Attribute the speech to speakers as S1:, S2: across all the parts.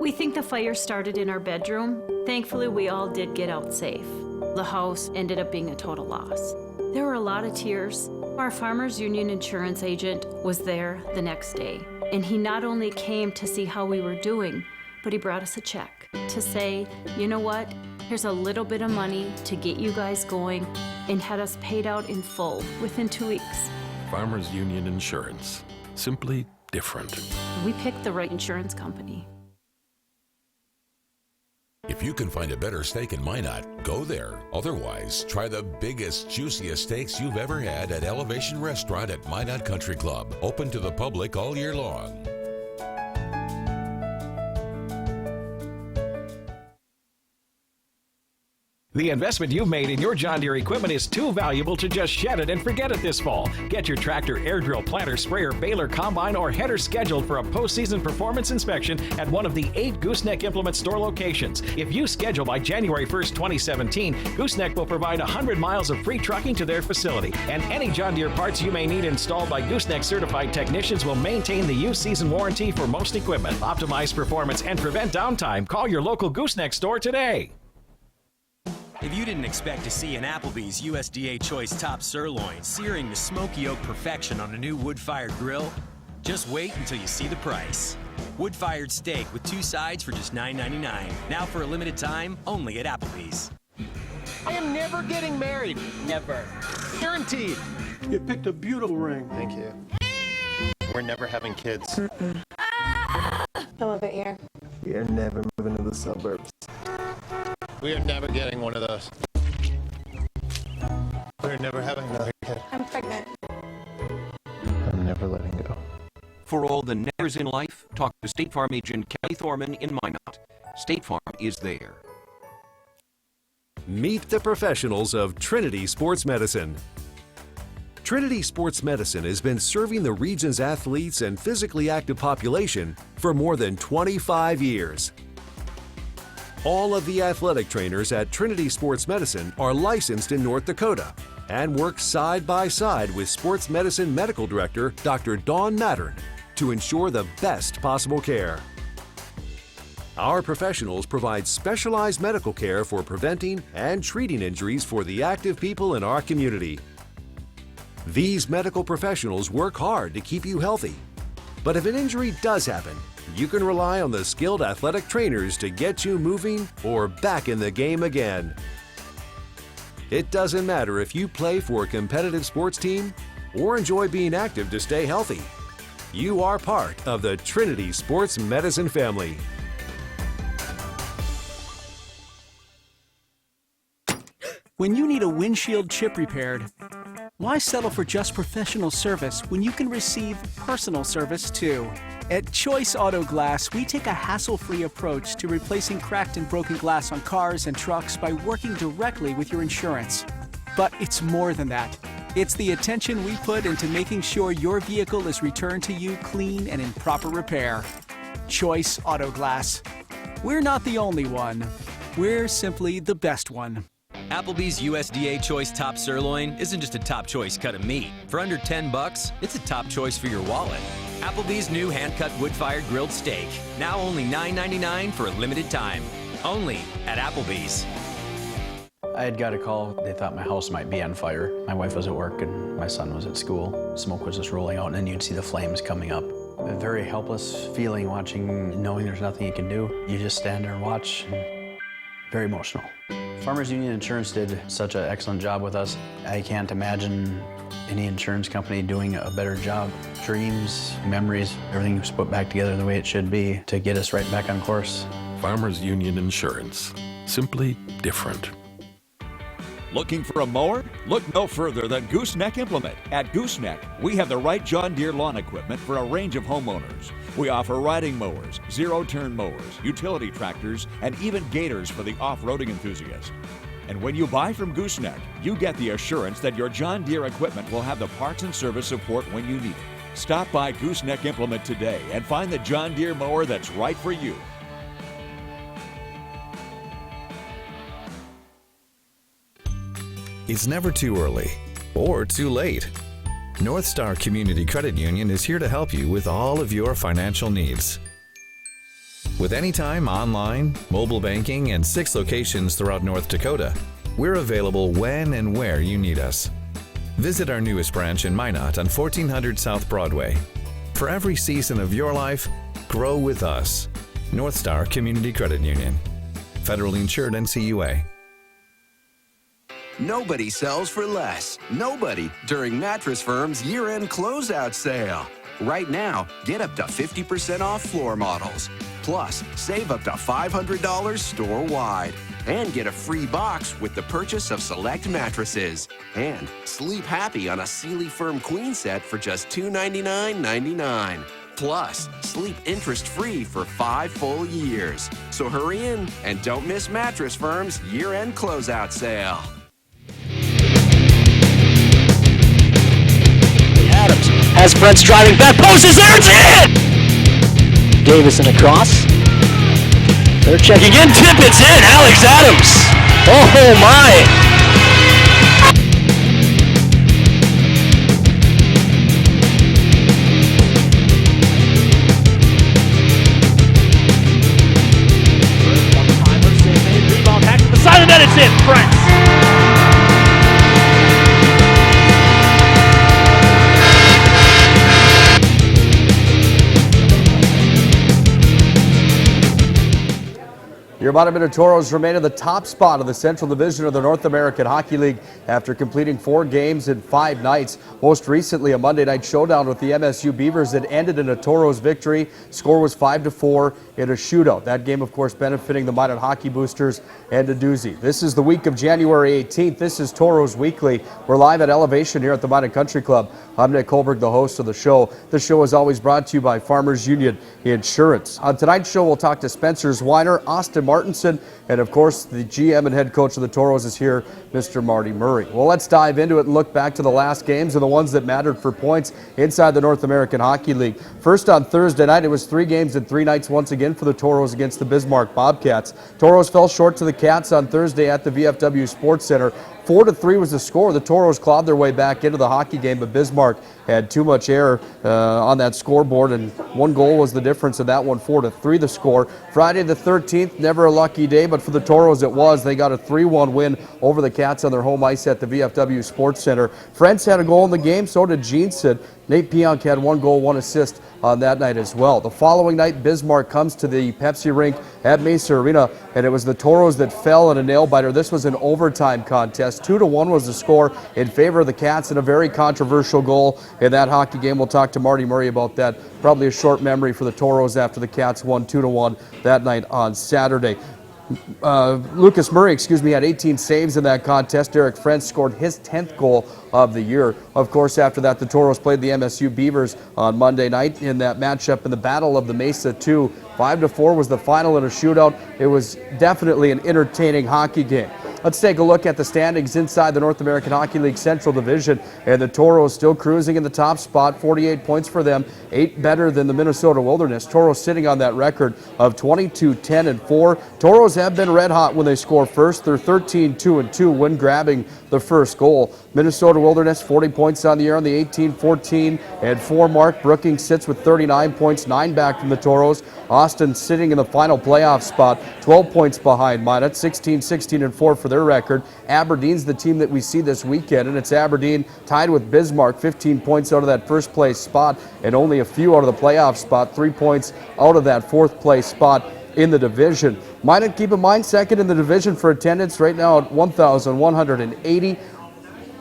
S1: We think the fire started in our bedroom. Thankfully, we all did get out safe. The house ended up being a total loss. There were a lot of tears. Our Farmers Union insurance agent was there the next day, and he not only came to see how we were doing, but he brought us a check to say, you know what, here's a little bit of money to get you guys going, and had us paid out in full within 2 weeks.
S2: Farmers Union Insurance. Simply different.
S1: We picked the right insurance company.
S3: If you can find a better steak in Minot, go there. Otherwise, try the biggest, juiciest steaks you've ever had at Elevation Restaurant at Minot Country Club. Open to the public all year long.
S4: The investment you've made in your John Deere equipment is too valuable to just shed it and forget it this fall. Get your tractor, air drill, planter, sprayer, baler, combine, or header scheduled for a postseason performance inspection at one of the 8 Gooseneck Implement store locations. If you schedule by January 1st, 2017, Gooseneck will provide 100 miles of free trucking to their facility. And any John Deere parts you may need installed by Gooseneck certified technicians will maintain the used season warranty for most equipment. Optimize performance and prevent downtime. Call your local Gooseneck store today.
S5: If you didn't expect to see an Applebee's USDA Choice Top Sirloin searing to smoky oak perfection on a new wood-fired grill, just wait until you see the price. Wood-fired steak with 2 sides for just $9.99. Now for a limited time, only at Applebee's.
S6: I am never getting married. Never. Guaranteed.
S7: You picked a beautiful ring.
S8: Thank you. We're never having kids.
S9: I love it here.
S8: We are never moving to the suburbs. We are never getting one of those. We're never having another kid.
S9: I'm pregnant.
S8: I'm never letting go.
S10: For all the nevers in life, talk to State Farm agent Kelly Thorman in Minot. State Farm is there.
S11: Meet the professionals of Trinity Sports Medicine. Trinity Sports Medicine has been serving the region's athletes and physically active population for more than 25 years. All of the athletic trainers at Trinity Sports Medicine are licensed in North Dakota and work side by side with Sports Medicine Medical Director Dr. Dawn Mattern to ensure the best possible care. Our professionals provide specialized medical care for preventing and treating injuries for the active people in our community. These medical professionals work hard to keep you healthy. But if an injury does happen, you can rely on the skilled athletic trainers to get you moving or back in the game again. It doesn't matter if you play for a competitive sports team or enjoy being active to stay healthy. You are part of the Trinity Sports Medicine family.
S12: When you need a windshield chip repaired, why settle for just professional service when you can receive personal service too? At Choice Auto Glass, we take a hassle-free approach to replacing cracked and broken glass on cars and trucks by working directly with your insurance. But it's more than that. It's the attention we put into making sure your vehicle is returned to you clean and in proper repair. Choice Auto Glass. We're not the only one. We're simply the best one.
S5: Applebee's USDA Choice Top Sirloin isn't just a top choice cut of meat. For under $10, it's a top choice for your wallet. Applebee's new hand-cut wood-fired grilled steak. Now only $9.99 for a limited time. Only at Applebee's.
S13: I had got a call. They thought my house might be on fire. My wife was at work and my son was at school. Smoke was just rolling out and then you'd see the flames coming up. A very helpless feeling watching, knowing there's nothing you can do. You just stand there and watch. Very emotional. Farmers Union Insurance did such an excellent job with us. I can't imagine any insurance company doing a better job. Dreams, memories, everything was put back together the way it should be to get us right back on course.
S2: Farmers Union Insurance. Simply different.
S14: Looking for a mower? Look no further than Gooseneck Implement. At Gooseneck, we have the right John Deere lawn equipment for a range of homeowners. We offer riding mowers, zero-turn mowers, utility tractors, and even gators for the off-roading enthusiast. And when you buy from Gooseneck, you get the assurance that your John Deere equipment will have the parts and service support when you need it. Stop by Gooseneck Implement today and find the John Deere mower that's right for you.
S15: It's never too early or too late. North Star Community Credit Union is here to help you with all of your financial needs. With anytime, online, mobile banking, and 6 locations throughout North Dakota, we're available when and where you need us. Visit our newest branch in Minot on 1400 South Broadway. For every season of your life, grow with us. North Star Community Credit Union. Federally insured NCUA.
S16: Nobody sells for less. Nobody during Mattress Firm's year-end closeout sale. Right now, get up to 50% off floor models. Plus, save up to $500 store-wide. And get a free box with the purchase of select mattresses. And sleep happy on a Sealy Firm Queen set for just $299.99. Plus, sleep interest-free for 5 full years. So hurry in and don't miss Mattress Firm's year-end closeout sale.
S6: Adams has Brent's driving back, post is there, it's in! Davison across. They're checking in, tip, it's in, Alex Adams. Oh my! Rebound back to the side of the net, it's in, Brent.
S17: Your Minot Tauros remain in the top spot of the Central Division of the North American Hockey League after completing 4 games in 5 nights. Most recently, a Monday night showdown with the MSU Beavers that ended in a Tauros victory. Score was 5-4 in a shootout. That game, of course, benefiting the Minot Hockey Boosters and a doozy. This is the week of January 18th. This is Tauros Weekly. We're live at Elevation here at the Minot Country Club. I'm Nick Hulberg, the host of the show. The show is always brought to you by Farmers Union Insurance. On tonight's show, we'll talk to Spencer Zweiner, Austin Martinsen, and of course, the GM and head coach of the Tauros is here, Mr. Marty Murray. Well, let's dive into it and look back to the last games and the ones that mattered for points inside the North American Hockey League. First on Thursday night, it was 3 games in 3 nights once again for the Tauros against the Bismarck Bobcats. Tauros fell short to the Cats on Thursday at the VFW Sports Center. 4-3 was the score. The Tauros clawed their way back into the hockey game, but Bismarck had too much error on that scoreboard, and 1 goal was the difference in that one. 4-3 the score. Friday the 13th, never a lucky day, but for the Tauros it was. They got a 3-1 win over the Cats on their home ice at the VFW Sports Center. Frentz had a goal in the game, so did Jeanson. Nate Pionk had 1 goal, 1 assist on that night as well. The following night, Bismarck comes to the Pepsi rink at Mesa Arena, and it was the Tauros that fell in a nail-biter. This was an overtime contest. 2-1 was the score in favor of the Cats, and a very controversial goal in that hockey game. We'll talk to Marty Murray about that. Probably a short memory for the Tauros after the Cats won 2-1 that night on Saturday. Lucas Murray, had 18 saves in that contest. Derek Frentz scored his 10th goal of the year. Of course, after that, the Tauros played the MSU Beavers on Monday night in that matchup in the Battle of the Mesa 2. 5-4 was the final in a shootout. It was definitely an entertaining hockey game. Let's take a look at the standings inside the North American Hockey League Central Division. And the Tauros still cruising in the top spot, 48 points for them, 8 better than the Minnesota Wilderness. Tauros sitting on that record of 22-10-4. Tauros have been red hot when they score first. They're 13-2-2 when grabbing the first goal. Minnesota Wilderness 40 points on the year on the 18-14-4 mark. Brookings sits with 39 points, 9 back from the Tauros. Austin sitting in the final playoff spot, 12 points behind Minot, 16-16-4 for their record. Aberdeen's the team that we see this weekend, and it's Aberdeen tied with Bismarck, 15 points out of that first place spot, and only a few out of the playoff spot, 3 points out of that 4th place spot in the division. Minot, keep in mind, second in the division for attendance right now at 1,180.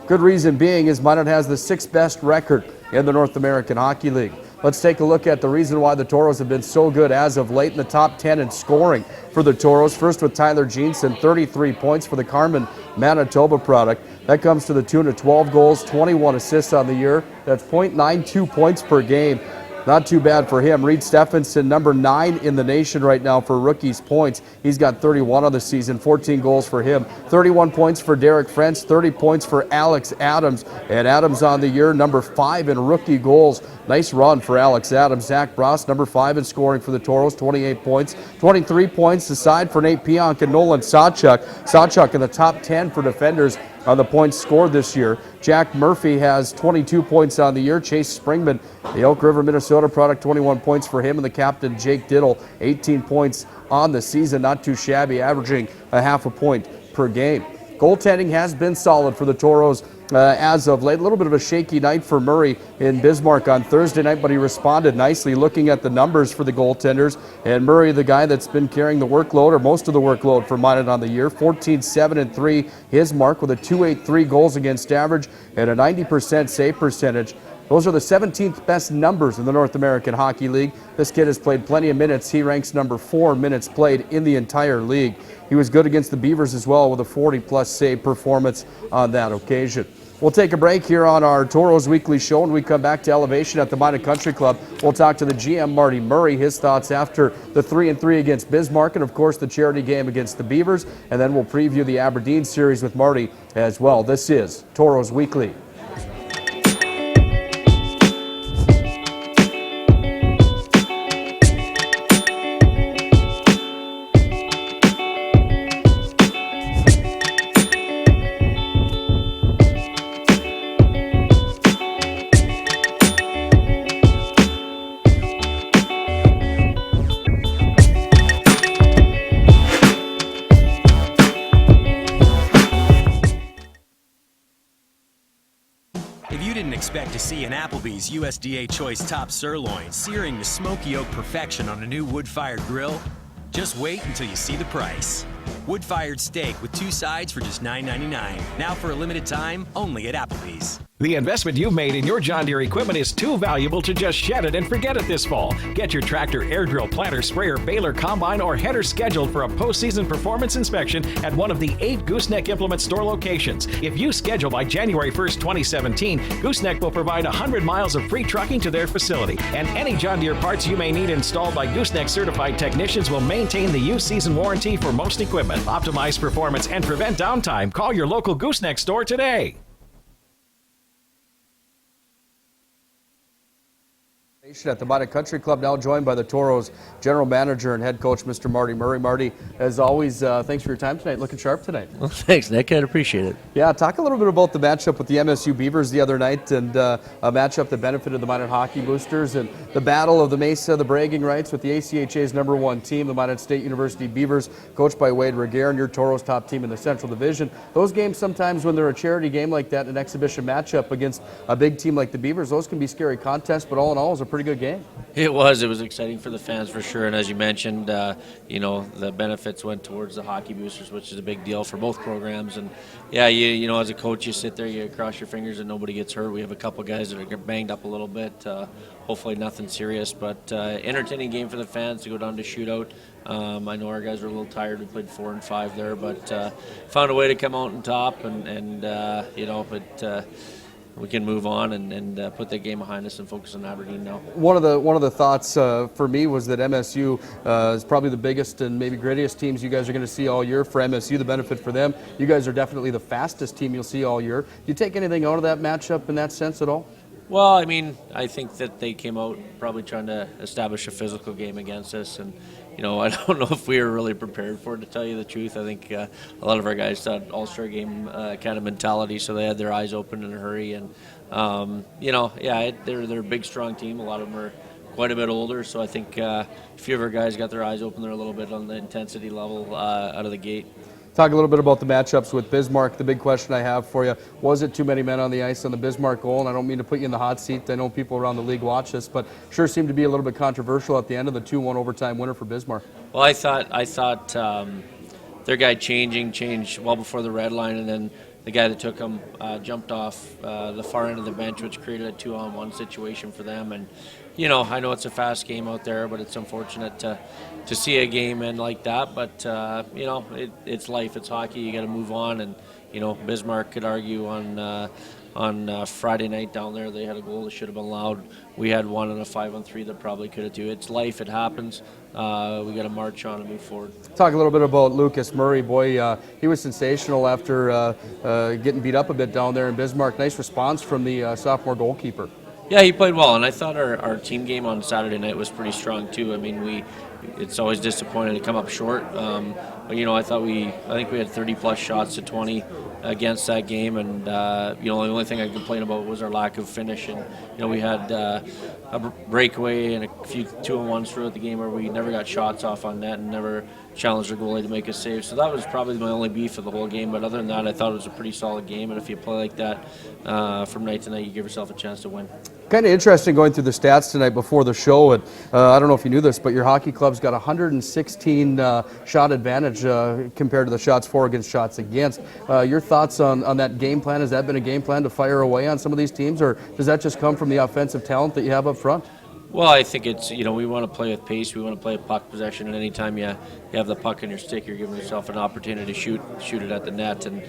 S17: Good reason being is Minot has the 6th best record in the North American Hockey League. Let's take a look at the reason why the Tauros have been so good as of late in the top 10 in scoring for the Tauros. First with Tyler Jeanson, 33 points for the Carmen, Manitoba product. That comes to the tune of 12 goals, 21 assists on the year. That's .92 points per game. Not too bad for him. Reed Stephenson, number 9 in the nation right now for rookies points. He's got 31 on the season, 14 goals for him. 31 points for Derek Frentz, 30 points for Alex Adams. And Adams on the year, number 5 in rookie goals. Nice run for Alex Adams. Zach Bross, number 5 in scoring for the Tauros, 28 points. 23 points aside for Nate Pionk and Nolan Sawchuk. Sawchuk in the top 10 for defenders on the points scored this year. Jack Murphy has 22 points on the year. Chase Springman, the Elk River, Minnesota product, 21 points for him. And the captain, Jake Diddle, 18 points on the season. Not too shabby, averaging a half a point per game. Goaltending has been solid for the Tauros as of late. A little bit of a shaky night for Murray in Bismarck on Thursday night, but he responded nicely looking at the numbers for the goaltenders. And Murray, the guy that's been carrying the workload, or most of the workload for Minot on the year, 14-7-3, his mark with a .283 goals against average and a 90% save percentage. Those are the 17th best numbers in the North American Hockey League. This kid has played plenty of minutes. He ranks number 4 minutes played in the entire league. He was good against the Beavers as well with a 40-plus save performance on that occasion. We'll take a break here on our Tauros Weekly show. When we come back to Elevation at the Minot Country Club, we'll talk to the GM, Marty Murray, his thoughts after the 3-3 against Bismarck and, of course, the charity game against the Beavers. And then we'll preview the Aberdeen series with Marty as well. This is Tauros Weekly.
S5: Expect to see an Applebee's USDA Choice Top Sirloin searing to smoky oak perfection on a new wood-fired grill? Just wait until you see the price. Wood-fired steak with 2 sides for just $9.99. Now for a limited time, only at Applebee's.
S4: The investment you've made in your John Deere equipment is too valuable to just shed it and forget it this fall. Get your tractor, air drill, planter, sprayer, baler, combine, or header scheduled for a postseason performance inspection at one of the 8 Gooseneck Implement Store locations. If you schedule by January 1st, 2017, Gooseneck will provide 100 miles of free trucking to their facility. And any John Deere parts you may need installed by Gooseneck certified technicians will maintain the used season warranty for most equipment. Optimize performance and prevent downtime. Call your local Gooseneck store today.
S17: At the Minot Country Club, now joined by the Tauros general manager and head coach, Mr. Marty Murray. Marty, as always, thanks for your time tonight. Looking sharp tonight.
S6: Well, thanks, Nick. I'd appreciate it.
S17: Yeah, talk a little bit about the matchup with the MSU Beavers the other night, and a matchup that benefited the Minot Hockey Boosters, and the battle of the Mesa, the bragging rights with the ACHA's #1 team, the Minot State University Beavers, coached by Wade Reguer, and your Tauros top team in the Central Division. Those games sometimes, when they're a charity game like that, an exhibition matchup against a big team like the Beavers, those can be scary contests, but all in all, it was a pretty good game.
S6: It was exciting for the fans for sure, and as you mentioned, the benefits went towards the hockey boosters, which is a big deal for both programs. And yeah, you as a coach, you sit there, you cross your fingers, and nobody gets hurt. We have a couple guys that are banged up a little bit. Hopefully nothing serious, but entertaining game for the fans to go down to shootout. I know our guys were a little tired. We played 4 and 5 there, but found a way to come out on top, we can move on and put that game behind us and focus on Aberdeen now.
S17: One of the thoughts for me was that MSU is probably the biggest and maybe grittiest teams you guys are going to see all year. For MSU, the benefit for them, you guys are definitely the fastest team you'll see all year. Do you take anything out of that matchup in that sense at all?
S6: Well, I think that they came out probably trying to establish a physical game against us, and I don't know if we were really prepared for it, to tell you the truth. I think a lot of our guys thought all-star game kind of mentality, so they had their eyes open in a hurry. And, they're a big, strong team. A lot of them are quite a bit older, so I think a few of our guys got their eyes open there a little bit on the intensity level out of the gate.
S17: Talk a little bit about the matchups with Bismarck. The big question I have for you, was it too many men on the ice on the Bismarck goal? And I don't mean to put you in the hot seat. I know people around the league watch this, but sure seemed to be a little bit controversial at the end of the 2-1 overtime winner for Bismarck.
S6: Well, I thought their guy changed well before the red line, and then the guy that took him jumped off the far end of the bench, which created a 2-on-1 situation for them. And I know it's a fast game out there, but it's unfortunate to see a game end like that. But it's life, it's hockey. You got to move on. And Bismarck could argue on Friday night down there they had a goal that should have been allowed. We had one on a 5-on-3 that probably could have too. It's life, it happens. We got to march on and move forward.
S17: Talk a little bit about Lucas Murray. Boy, he was sensational after getting beat up a bit down there in Bismarck. Nice response from the sophomore goalkeeper.
S6: Yeah, he played well, and I thought our team game on Saturday night was pretty strong too. We it's always disappointing to come up short. But I think we had 30-plus shots to 20 against that game, and the only thing I complain about was our lack of finish. And we had a breakaway and a few 2-on-1s throughout the game where we never got shots off on net and never challenged our goalie to make a save. So that was probably my only beef of the whole game. But other than that, I thought it was a pretty solid game. And if you play like that from night to night, you give yourself a chance to win.
S17: Kind of interesting going through the stats tonight before the show. And I don't know if you knew this, but your hockey club's got 116 shot advantage compared to the shots for against shots against. Your thoughts on that game plan? Has that been a game plan to fire away on some of these teams, or does that just come from the offensive talent that you have up front?
S6: Well, I think it's, we want to play with pace. We want to play puck possession, and anytime you have the puck in your stick, you're giving yourself an opportunity to shoot it at the net. And,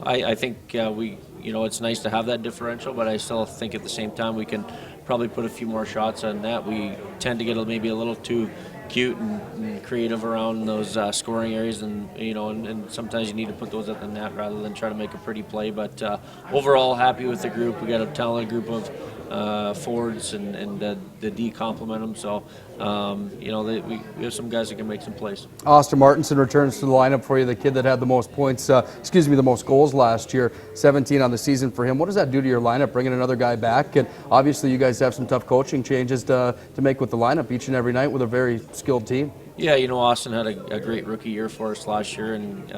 S6: I think it's nice to have that differential, but I still think at the same time we can probably put a few more shots on net. We tend to get maybe a little too cute and creative around those scoring areas, and and sometimes you need to put those at the net rather than try to make a pretty play. But overall, happy with the group. We got a talented group of forwards, and the D complement them. So we have some guys that can make some plays.
S17: Austin Martinsen returns to the lineup for you, the kid that had the most points, the most goals last year, 17 on the season for him. What does that do to your lineup, bringing another guy back? And obviously you guys have some tough coaching changes to make with the lineup each and every night with a very skilled team.
S6: Yeah, Austin had a great rookie year for us last year, and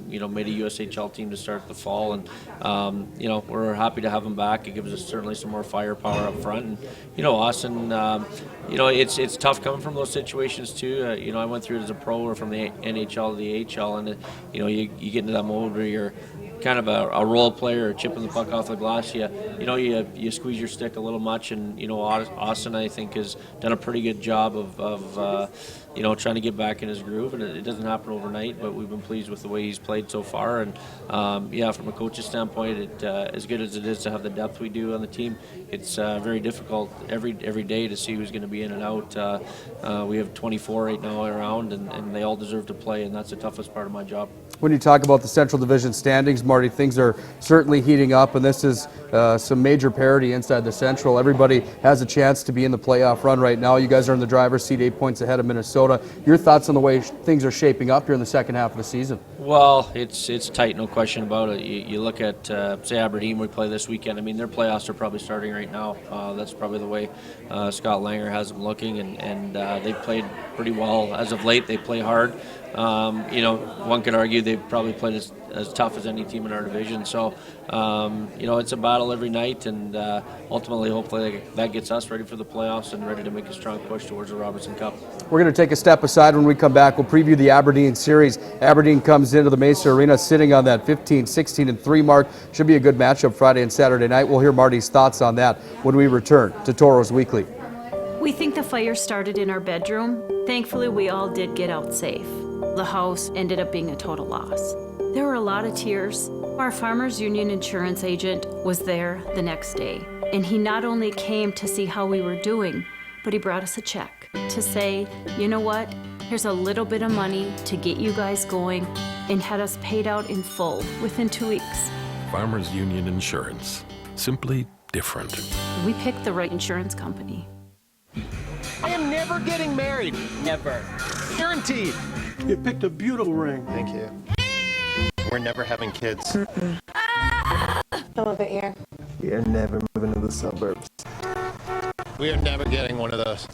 S6: made a USHL team to start the fall, and we're happy to have him back. It gives us certainly some more firepower up front, and Austin, it's tough coming from those situations too. I went through it as a pro or from the NHL to the AHL, and you get into that mode where you're kind of a role player or chipping the puck off the glass. You squeeze your stick a little much, and Austin, I think, has done a pretty good job of trying to get back in his groove, and it doesn't happen overnight, but we've been pleased with the way he's played so far. And from a coach's standpoint, as good as it is to have the depth we do on the team, it's very difficult every day to see who's going to be in and out. We have 24 right now around, and they all deserve to play, and that's the toughest part of my job.
S17: When you talk about the Central Division standings, Marty, things are certainly heating up, and this is some major parity inside the Central. Everybody has a chance to be in the playoff run right now. You guys are in the driver's seat, 8 points ahead of Minnesota. Your thoughts on the way things are shaping up here in the second half of the season?
S6: Well, it's tight, no question about it. You look at, say, Aberdeen, we play this weekend. I mean, their playoffs are probably starting right now. That's probably the way Scott Langer has them looking, and they've played pretty well as of late. They play hard. One could argue they've probably played as tough as any team in our division. So, it's a battle every night, and ultimately, hopefully, that gets us ready for the playoffs and ready to make a strong push towards the Robertson Cup.
S17: We're going to take a step aside. When we come back, we'll preview the Aberdeen series. Aberdeen comes into the Mesa Arena sitting on that 15-16-3 mark. Should be a good matchup Friday and Saturday night. We'll hear Marty's thoughts on that when we return to Tauros Weekly.
S1: We think the fire started in our bedroom. Thankfully, we all did get out safe. The house ended up being a total loss. There were a lot of tears. Our Farmers Union insurance agent was there the next day, and he not only came to see how we were doing, but he brought us a check to say, you know what, here's a little bit of money to get you guys going, and had us paid out in full within 2 weeks.
S2: Farmers Union Insurance. Simply different.
S1: We picked the right insurance company.
S8: I am never getting married. Never. Guaranteed.
S7: You picked a beautiful ring.
S8: Thank you. We're never having kids.
S9: Some of it here.
S8: We are never moving to the suburbs. We are never getting one of those.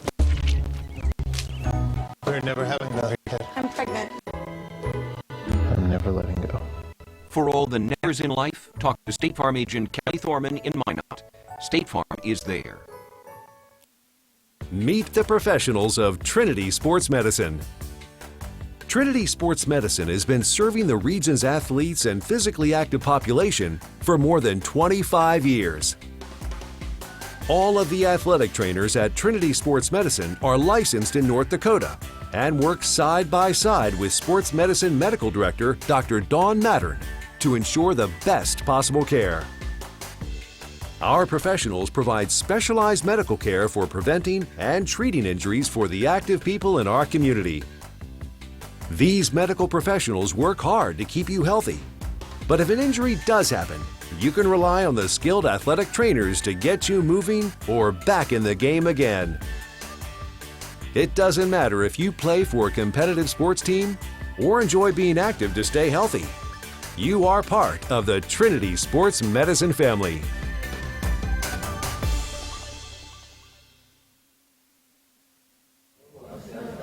S8: We're never having another kid.
S9: I'm pregnant.
S8: I'm never letting go.
S10: For all the nevers in life, talk to State Farm agent Kelly Thorman in Minot. State Farm is there.
S11: Meet the professionals of Trinity Sports Medicine. Trinity Sports Medicine has been serving the region's athletes and physically active population for more than 25 years. All of the athletic trainers at Trinity Sports Medicine are licensed in North Dakota and work side by side with Sports Medicine Medical Director Dr. Dawn Mattern to ensure the best possible care. Our professionals provide specialized medical care for preventing and treating injuries for the active people in our community. These medical professionals work hard to keep you healthy. But if an injury does happen, you can rely on the skilled athletic trainers to get you moving or back in the game again. It doesn't matter if you play for a competitive sports team or enjoy being active to stay healthy. You are part of the Trinity Sports Medicine family.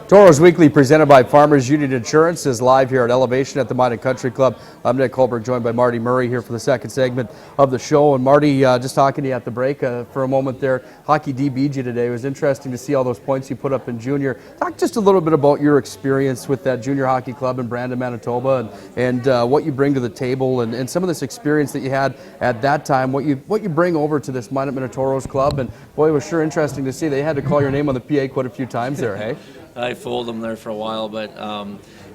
S17: Tauros Weekly, presented by Farmers Union Insurance, is live here at Elevation at the Minot Country Club. I'm Nick Hulberg, joined by Marty Murray here for the second segment of the show. And Marty, just talking to you at the break for a moment there, Hockey D beat you today. It was interesting to see all those points you put up in junior. Talk just a little bit about your experience with that junior hockey club in Brandon, Manitoba, and what you bring to the table, and some of this experience that you had at that time, what you bring over to this Minot Minotauros club. And boy, it was sure interesting to see. They had to call your name on the PA quite a few times there, hey?
S18: I fooled them there for a while, but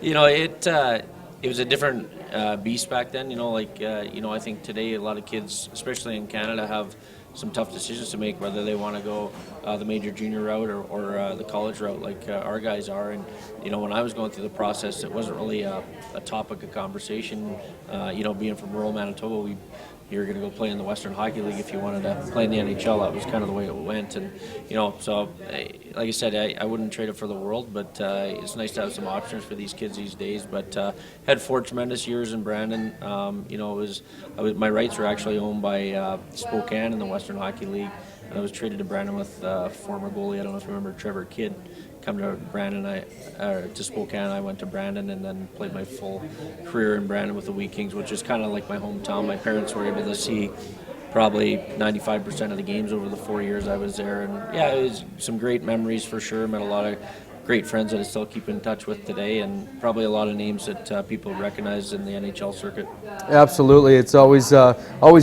S18: you know, it was a different beast back then. You know, like you know, I think today a lot of kids, especially in Canada, have some tough decisions to make whether they want to go the major junior route or the college route, like our guys are. And you know, when I was going through the process, it wasn't really a topic of conversation. You know, being from rural Manitoba, you were going to go play in the Western Hockey League if you wanted to play in the NHL. That was kind of the way it went. And, you know, so, like I said, I wouldn't trade it for the world, but it's nice to have some options for these kids these days. But had 4 tremendous years in Brandon. You know, my rights were actually owned by Spokane in the Western Hockey League. And I was traded to Brandon with former goalie, I don't know if you remember, Trevor Kidd. Come to Brandon, to Spokane. I went to Brandon and then played my full career in Brandon with the Wheat Kings, which is kind of like my hometown. My parents were able to see probably 95% of the games over the 4 years I was there. And yeah, it was some great memories for sure. Met a lot of great friends that I still keep in touch with today, and probably a lot of names that people recognize in the NHL circuit.
S17: Absolutely. It's always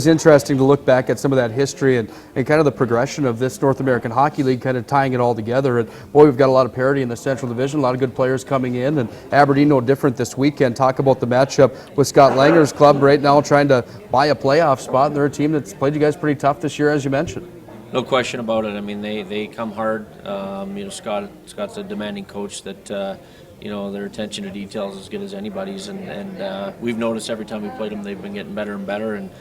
S17: interesting to look back at some of that history and kind of the progression of this North American Hockey League, kind of tying it all together. And boy, we've got a lot of parity in the Central Division, a lot of good players coming in, and Aberdeen no different this weekend. Talk about the matchup with Scott Langer's club right now trying to buy a playoff spot, and they're a team that's played you guys pretty tough this year, as you mentioned.
S18: No question about it. I mean, they come hard. You know, Scott's a demanding coach that, you know, their attention to detail is as good as anybody's. And we've noticed every time we played them, they've been getting better and better. And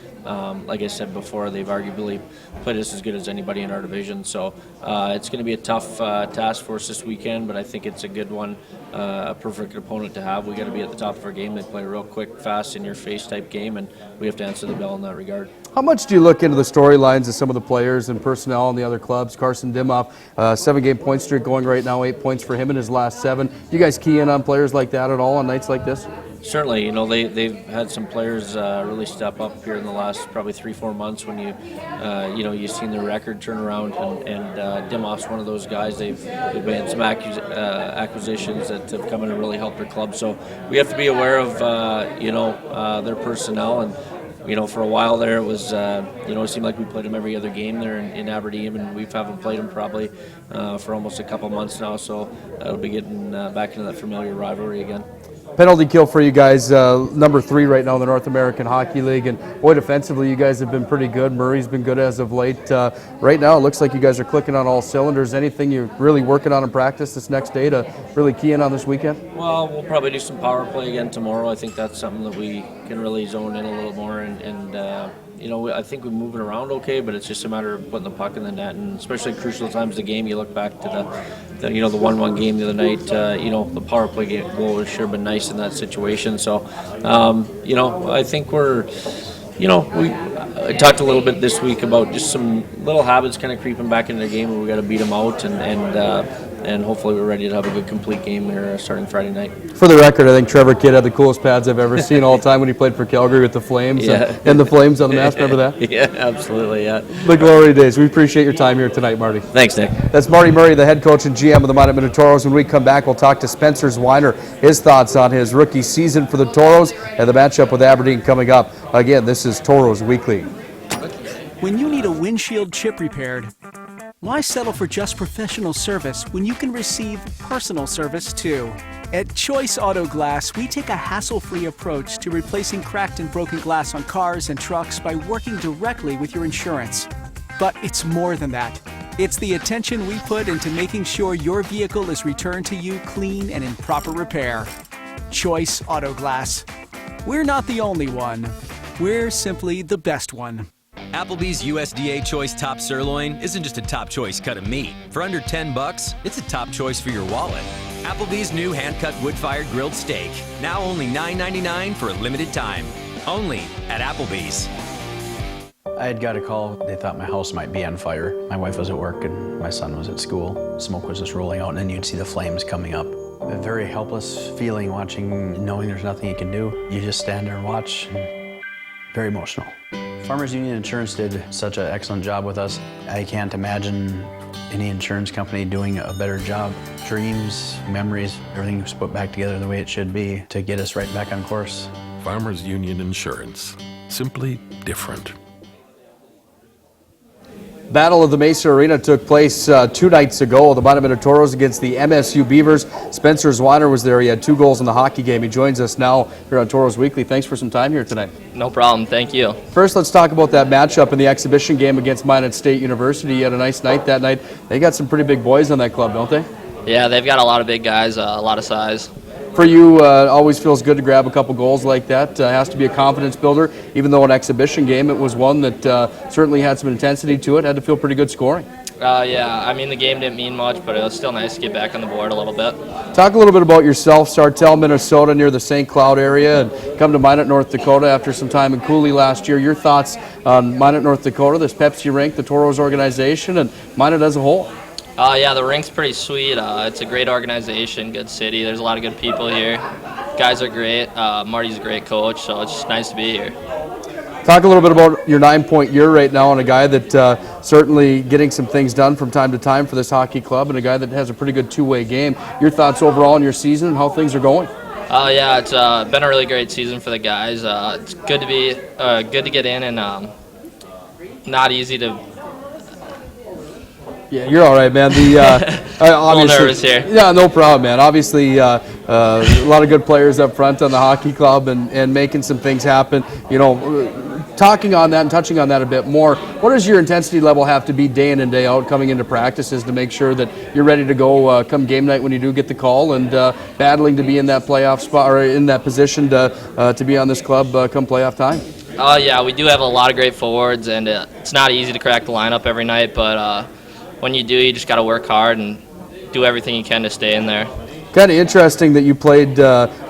S18: like I said before, they've arguably played us as good as anybody in our division. So it's going to be a tough task for us this weekend, but I think it's a good one, a perfect opponent to have. We got to be at the top of our game. They play a real quick, fast, in-your-face type game, and we have to answer the bell in that regard.
S17: How much do you look into the storylines of some of the players and personnel in the other clubs? Carson Dimoff, 7-game point streak going right now, 8 points for him in his last 7. You guys key in on players like that at all on nights like this?
S18: Certainly, you know, they've had some players really step up here in the last probably 3-4 months when you know, you've seen their record turn around, and Dimoff's one of those guys. They've made some acquisitions that have come in and really helped their club. So we have to be aware of, you know, their personnel. And you know, for a while there, it was, you know, it seemed like we played them every other game there in Aberdeen, and we haven't played them probably for almost a couple months now, so it'll be getting back into that familiar rivalry again.
S17: Penalty kill for you guys, number 3 right now in the North American Hockey League, and boy, defensively you guys have been pretty good. Murray's been good as of late. Right now it looks like you guys are clicking on all cylinders. Anything you're really working on in practice this next day to really key in on this weekend?
S18: Well, we'll probably do some power play again tomorrow. I think that's something that we can really zone in a little more, and you know, I think we're moving around okay, but it's just a matter of putting the puck in the net, and especially crucial times of the game. You look back to the you know, the 1-1 game the other night. You know, the power play goal should have been nice in that situation. So, you know, I think we're, you know, I talked a little bit this week about just some little habits kind of creeping back into the game, where we got to beat them out, and hopefully we're ready to have a good complete game here starting Friday night.
S17: For the record, I think Trevor Kidd had the coolest pads I've ever seen all time when he played for Calgary with the Flames, and the Flames on the mask. Remember that?
S18: Yeah, absolutely, yeah.
S17: The glory days. We appreciate your time here tonight, Marty.
S18: Thanks, Nick. That's
S17: Marty Murray, the head coach and GM of the Minot Minotauros. When we come back, we'll talk to Spencer Zweiner, his thoughts on his rookie season for the Tauros and the matchup with Aberdeen coming up. Again, this is Tauros Weekly.
S12: When you need a windshield chip repaired, why settle for just professional service when you can receive personal service too? At Choice Auto Glass, we take a hassle-free approach to replacing cracked and broken glass on cars and trucks by working directly with your insurance. But it's more than that. It's the attention we put into making sure your vehicle is returned to you clean and in proper repair. Choice Auto Glass. We're not the only one. We're simply the best one.
S5: Applebee's USDA Choice Top Sirloin isn't just a top choice cut of meat. For under $10, it's a top choice for your wallet. Applebee's new hand-cut wood-fired grilled steak, now only $9.99 for a limited time. Only at Applebee's.
S13: I had got a call. They thought my house might be on fire. My wife was at work and my son was at school. Smoke was just rolling out and then you'd see the flames coming up. A very helpless feeling watching, knowing there's nothing you can do. You just stand there and watch. And very emotional. Farmers Union Insurance did such an excellent job with us. I can't imagine any insurance company doing a better job. Dreams, memories, everything was put back together the way it should be to get us right back on course.
S2: Farmers Union Insurance. Simply different.
S17: Battle of the Mesa Arena took place 2 nights ago. The Minot Tauros against the MSU Beavers. Spencer Zweiner was there. He had 2 goals in the hockey game. He joins us now here on Tauros Weekly. Thanks for some time here tonight.
S19: No problem. Thank you.
S17: First, let's talk about that matchup in the exhibition game against Minot State University. You had a nice night that night. They got some pretty big boys on that club, don't they?
S19: Yeah, they've got a lot of big guys, a lot of size.
S17: For you, always feels good to grab a couple goals like that. Has to be a confidence builder. Even though an exhibition game, it was one that certainly had some intensity to it. Had to feel pretty good scoring.
S19: Yeah, I mean, the game didn't mean much, but it was still nice to get back on the board a little bit.
S17: Talk a little bit about yourself. Sartell, Minnesota, near the St. Cloud area, and come to Minot, North Dakota after some time in Cooley last year. Your thoughts on Minot, North Dakota, this Pepsi rink, the Tauros organization, and Minot as a whole?
S19: Yeah, the rink's pretty sweet. It's a great organization, good city. There's a lot of good people here. Guys are great. Marty's a great coach, so it's just nice to be here.
S17: Talk a little bit about your 9-point year right now, and a guy that certainly getting some things done from time to time for this hockey club, and a guy that has a pretty good two-way game. Your thoughts overall in your season and how things are going?
S19: Yeah, it's been a really great season for the guys. It's good to be good to get in, and not easy to.
S17: Yeah, you're all right, man.
S19: A little nervous here.
S17: Yeah, no problem, man. Obviously, a lot of good players up front on the hockey club and making some things happen. You know, talking on that and touching on that a bit more, what does your intensity level have to be day in and day out coming into practices to make sure that you're ready to go come game night when you do get the call and battling to be in that playoff spot or in that position to be on this club come playoff time?
S19: Yeah, we do have a lot of great forwards, and it's not easy to crack the lineup every night, but when you do, you just got to work hard and do everything you can to stay in there.
S17: Kind of interesting that you played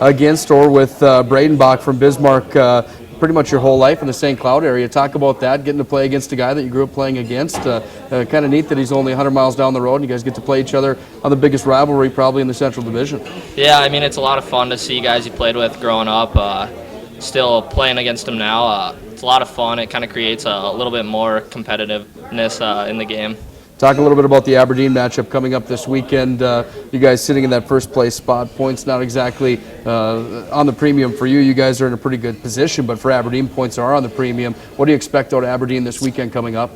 S17: against or with Bradenbach from Bismarck pretty much your whole life in the St. Cloud area. Talk about that, getting to play against a guy that you grew up playing against. Kind of neat that he's only 100 miles down the road and you guys get to play each other on the biggest rivalry probably in the Central Division.
S19: Yeah, I mean, it's a lot of fun to see guys you played with growing up. Still playing against them now. It's a lot of fun. It kind of creates a little bit more competitiveness in the game.
S17: Talk a little bit about the Aberdeen matchup coming up this weekend. You guys sitting in that first place spot. Points not exactly on the premium for you. You guys are in a pretty good position, but for Aberdeen, points are on the premium. What do you expect out of Aberdeen this weekend coming up?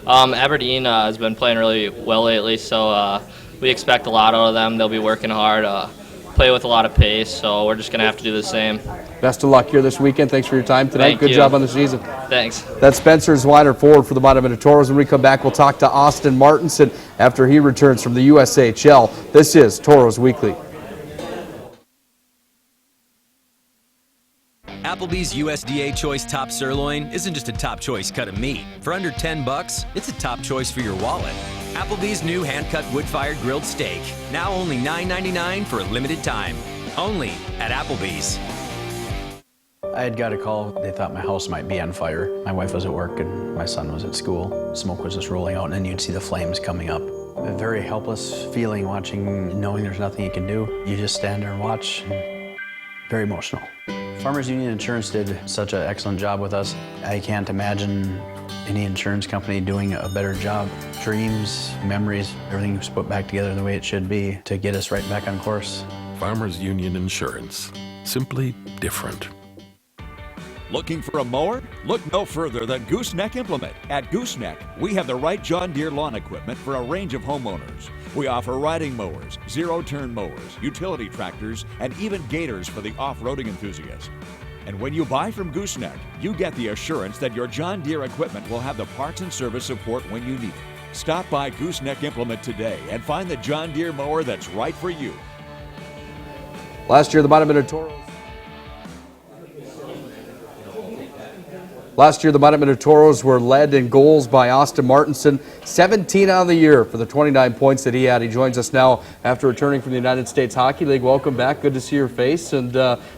S19: Aberdeen has been playing really well lately, so we expect a lot out of them. They'll be working hard, play with a lot of pace, so we're just going to have to do the same.
S17: Best of luck here this weekend. Thanks for your time tonight. Good job on the season.
S19: Thanks.
S17: That's Spencer Zweiner, forward for the Minot Tauros. When we come back, we'll talk to Austin Martinsen after he returns from the USHL. This is Tauros Weekly.
S5: Applebee's USDA Choice Top Sirloin isn't just a top choice cut of meat. For under $10, it's a top choice for your wallet. Applebee's new hand-cut wood-fired grilled steak, now only $9.99 for a limited time. Only at Applebee's.
S13: I had got a call. They thought my house might be on fire. My wife was at work and my son was at school. Smoke was just rolling out and then you'd see the flames coming up. A very helpless feeling watching, knowing there's nothing you can do. You just stand there and watch. Very emotional. Farmers Union Insurance did such an excellent job with us. I can't imagine any insurance company doing a better job. Dreams, memories, everything was put back together the way it should be to get us right back on course.
S2: Farmers Union Insurance. Simply different.
S14: Looking for a mower? Look no further than Gooseneck Implement. At Gooseneck, we have the right John Deere lawn equipment for a range of homeowners. We offer riding mowers, zero-turn mowers, utility tractors, and even gators for the off-roading enthusiast. And when you buy from Gooseneck, you get the assurance that your John Deere equipment will have the parts and service support when you need it. Stop by Gooseneck Implement today and find the John Deere mower that's right for you.
S17: Last year, the Minot Tauros Last year, the Minot Tauros were led in goals by Austin Martinsen, 17 on the year for the 29 points that he had. He joins us now after returning from the United States Hockey League. Welcome back. Good to see your face. And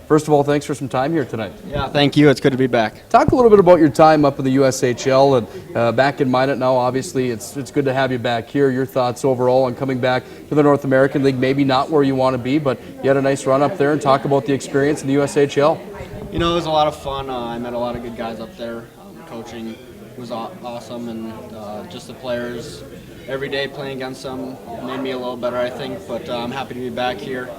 S17: first of all, thanks for some time here tonight.
S20: Yeah, thank you. It's good to be back.
S17: Talk a little bit about your time up in the USHL and back in Minot now. Obviously, it's good to have you back here. Your thoughts overall on coming back to the North American League, maybe not where you want to be, but you had a nice run up there, and talk about the experience in the USHL.
S20: You know, it was a lot of fun. I met a lot of good guys up there. Coaching was awesome, and just the players, every day playing against them made me a little better, I think, but I'm happy to be back here.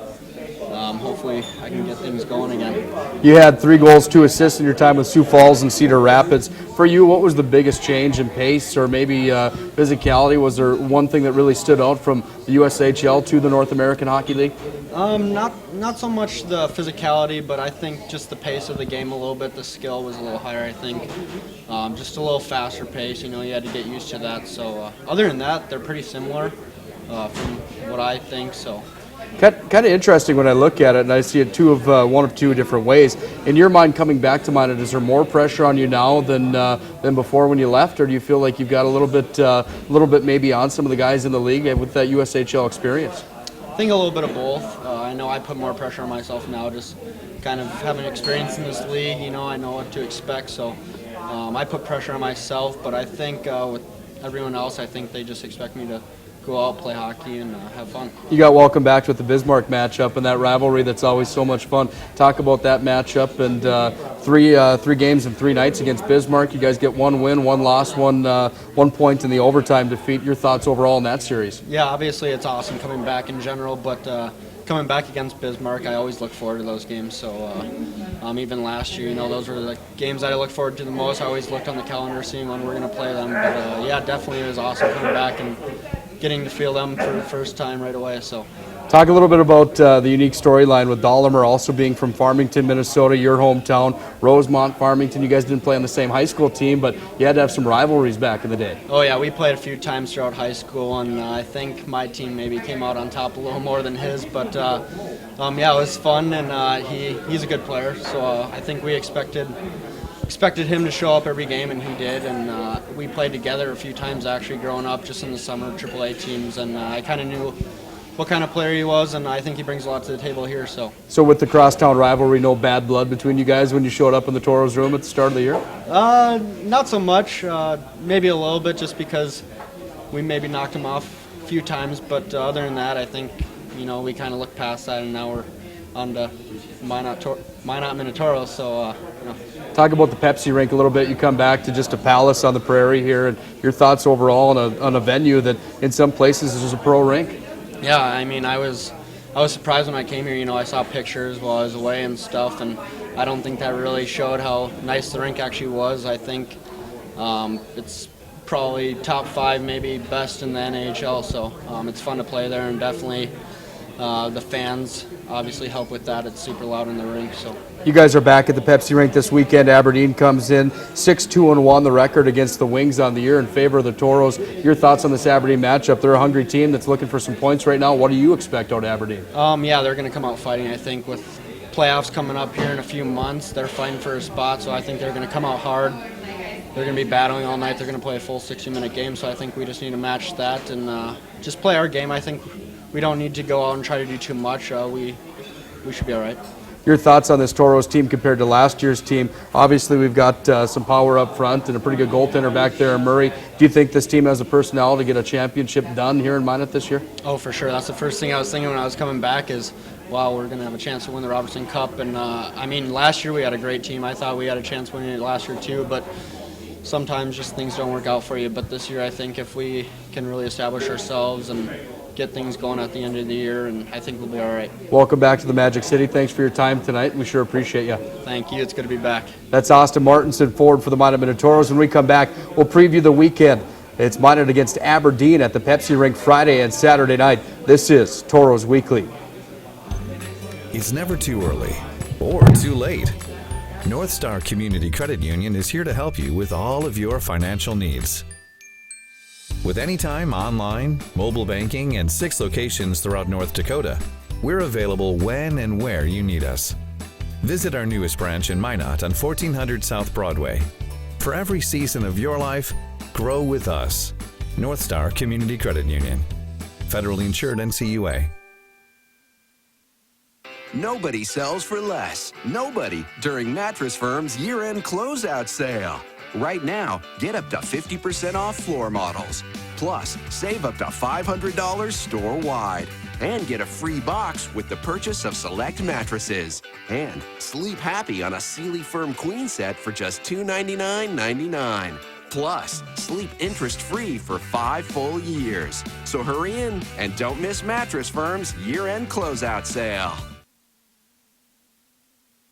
S20: Hopefully I can get things going again.
S17: You had 3 goals, 2 assists in your time with Sioux Falls and Cedar Rapids. For you, what was the biggest change in pace or maybe physicality? Was there one thing that really stood out from the USHL to the North American Hockey League?
S20: Not so much the physicality, but I think just the pace of the game a little bit. The skill was a little higher, I think. Just a little faster pace. You know, you had to get used to that. So other than that, they're pretty similar from what I think. So.
S17: Kind of interesting when I look at it, and I see it one of two different ways. In your mind, coming back to Minot, is there more pressure on you now than before when you left, or do you feel like you've got a little bit maybe on some of the guys in the league with that USHL experience?
S20: I think a little bit of both. I know I put more pressure on myself now, just kind of having experience in this league. You know, I know what to expect, so I put pressure on myself. But I think with everyone else, I think they just expect me to go out, play hockey, and have fun.
S17: You got welcome back with the Bismarck matchup and that rivalry that's always so much fun. Talk about that matchup and three games and 3 nights against Bismarck. You guys get 1 win, 1 loss, 1 point in the overtime defeat. Your thoughts overall in that series?
S20: Yeah, obviously it's awesome coming back in general, but coming back against Bismarck, I always look forward to those games. So even last year, you know, those were the games that I look forward to the most. I always looked on the calendar seeing when we're going to play them. But yeah, definitely it was awesome coming back and getting to feel them for the first time right away. So,
S17: talk a little bit about the unique storyline with Dahlemer also being from Farmington, Minnesota, your hometown, Rosemont, Farmington. You guys didn't play on the same high school team, but you had to have some rivalries back in the day.
S20: Oh yeah, we played a few times throughout high school, and I think my team maybe came out on top a little more than his. But yeah, it was fun, and he's a good player. So I think we expected him to show up every game, and he did. And we played together a few times actually growing up, just in the summer AAA teams, and I kind of knew what kind of player he was, and I think he brings a lot to the table here. So
S17: with the crosstown rivalry, no bad blood between you guys when you showed up in the Tauros room at the start of the year?
S20: Not so much. Maybe a little bit, just because we maybe knocked him off a few times. But other than that, I think, you know, we kind of looked past that, and now we're on to Minot Tauros. So you know.
S17: Talk about the Pepsi rink a little bit. You come back to just a palace on the prairie here, and your thoughts overall on a venue that in some places is just a pro rink.
S20: Yeah, I mean, I was surprised when I came here. You know, I saw pictures while I was away and stuff, and I don't think that really showed how nice the rink actually was. I think it's probably top 5, maybe best in the NHL. So it's fun to play there, and definitely the fans obviously help with that. It's super loud in the rink. So
S17: you guys are back at the Pepsi rink this weekend. Aberdeen comes in 6-2-1, the record against the Wings on the year in favor of the Tauros. Your thoughts on this Aberdeen matchup? They're a hungry team that's looking for some points right now. What do you expect out of Aberdeen?
S20: Yeah, they're going to come out fighting. I think with playoffs coming up here in a few months, they're fighting for a spot. So I think they're going to come out hard. They're going to be battling all night. They're going to play a full 60-minute game. So I think we just need to match that and just play our game. I think we don't need to go out and try to do too much. We should be all right.
S17: Your thoughts on this Tauros team compared to last year's team? Obviously, we've got some power up front and a pretty good goaltender back there in Murray. Do you think this team has the personnel to get a championship done here in Minot this year?
S20: Oh, for sure. That's the first thing I was thinking when I was coming back is, wow, we're going to have a chance to win the Robertson Cup. And, I mean, last year we had a great team. I thought we had a chance winning it last year too, but sometimes just things don't work out for you. But this year I think if we can really establish ourselves and get things going at the end of the year, and I think we'll be all right.
S17: Welcome back to the Magic City. Thanks for your time tonight. We sure appreciate you.
S20: Thank you. It's good to be back.
S17: That's Austin Martinsen, forward for the Minot Tauros. When we come back, we'll preview the weekend. It's Minot against Aberdeen at the Pepsi Rink Friday and Saturday night. This is Tauros Weekly.
S15: It's never too early or too late. North Star Community Credit Union is here to help you with all of your financial needs. With anytime online, mobile banking, and 6 locations throughout North Dakota, we're available when and where you need us. Visit our newest branch in Minot on 1400 South Broadway. For every season of your life, grow with us. North Star Community Credit Union. Federally insured NCUA.
S16: Nobody sells for less. Nobody during Mattress Firm's year-end closeout sale. Right now, get up to 50% off floor models. Plus, save up to $500 store-wide. And get a free box with the purchase of select mattresses. And sleep happy on a Sealy Firm Queen set for just $299.99. Plus, sleep interest-free for 5 full years. So hurry in and don't miss Mattress Firm's year-end closeout sale.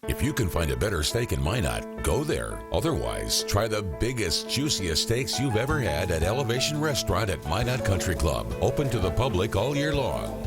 S3: If you can find a better steak in Minot, go there. Otherwise, try the biggest, juiciest steaks you've ever had at Elevation Restaurant at Minot Country Club. Open to the public all year long.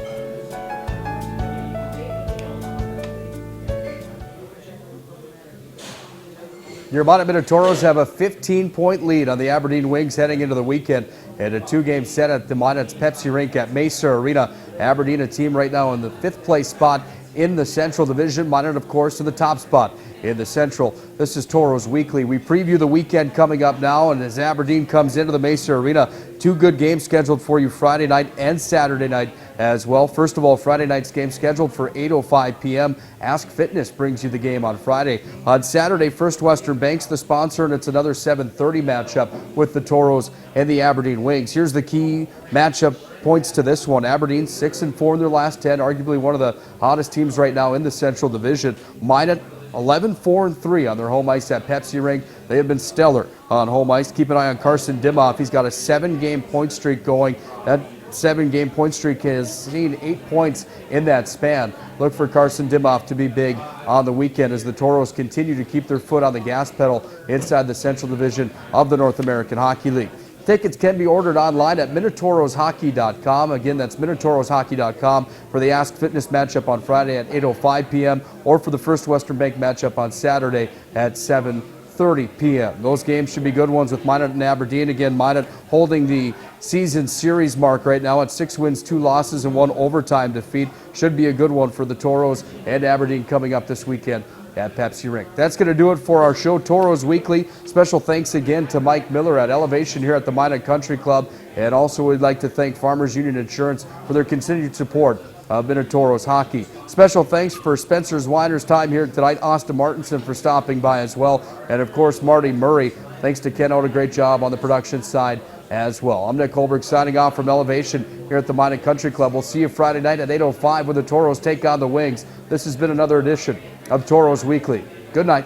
S17: Your Minot Tauros have a 15-point lead on the Aberdeen Wings heading into the weekend and a 2-game set at the Minot's Pepsi Rink at Mesa Arena. Aberdeen, a team right now in the 5th place spot in the Central Division. Minot, of course, in the top spot in the Central. This is Tauros Weekly. We preview the weekend coming up now, and as Aberdeen comes into the Mesa Arena, 2 good games scheduled for you Friday night and Saturday night as well. First of all, Friday night's game scheduled for 8:05 p.m. Ask Fitness brings you the game on Friday. On Saturday, First Western Bank's the sponsor, and it's another 7:30 matchup with the Tauros and the Aberdeen Wings. Here's the key matchup points to this one. Aberdeen 6-4 in their last 10, arguably one of the hottest teams right now in the Central Division. Minot 11-4-3 on their home ice at Pepsi Rink. They have been stellar on home ice. Keep an eye on Carson Dimoff. He's got a 7-game point streak going. That 7-game point streak has seen 8 points in that span. Look for Carson Dimoff to be big on the weekend as the Tauros continue to keep their foot on the gas pedal inside the Central Division of the North American Hockey League. Tickets can be ordered online at MinotaurosHockey.com. Again, that's MinotaurosHockey.com for the Ask Fitness matchup on Friday at 8:05 p.m. or for the First Western Bank matchup on Saturday at 7:30 p.m. Those games should be good ones with Minot and Aberdeen. Again, Minot holding the season series mark right now at 6 wins, 2 losses, and 1 overtime defeat. Should be a good one for the Tauros and Aberdeen coming up this weekend at Pepsi Rink. That's going to do it for our show, Tauros Weekly. Special thanks again to Mike Miller at Elevation here at the Minot Country Club. And also we'd like to thank Farmers Union Insurance for their continued support of Minot Tauros hockey. Special thanks for Spencer Zweiner's time here tonight, Austin Martinsen for stopping by as well, and of course Marty Murray. Thanks to Ken Oda, great job on the production side as well. I'm Nick Hulberg signing off from Elevation here at the Minot Country Club. We'll see you Friday night at 8:05 when the Tauros take on the Wings. This has been another edition of Tauros Weekly. Good night.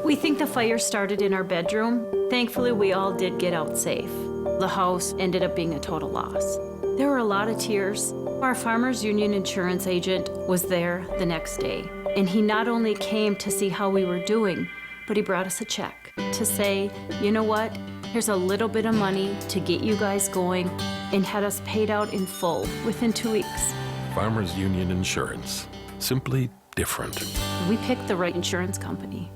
S1: We think the fire started in our bedroom. Thankfully, we all did get out safe. The house ended up being a total loss. There were a lot of tears. Our Farmers Union insurance agent was there the next day, and he not only came to see how we were doing, but he brought us a check to say, you know what, here's a little bit of money to get you guys going, and had us paid out in full within 2 weeks.
S2: Farmers Union Insurance. Simply different.
S1: We picked the right insurance company.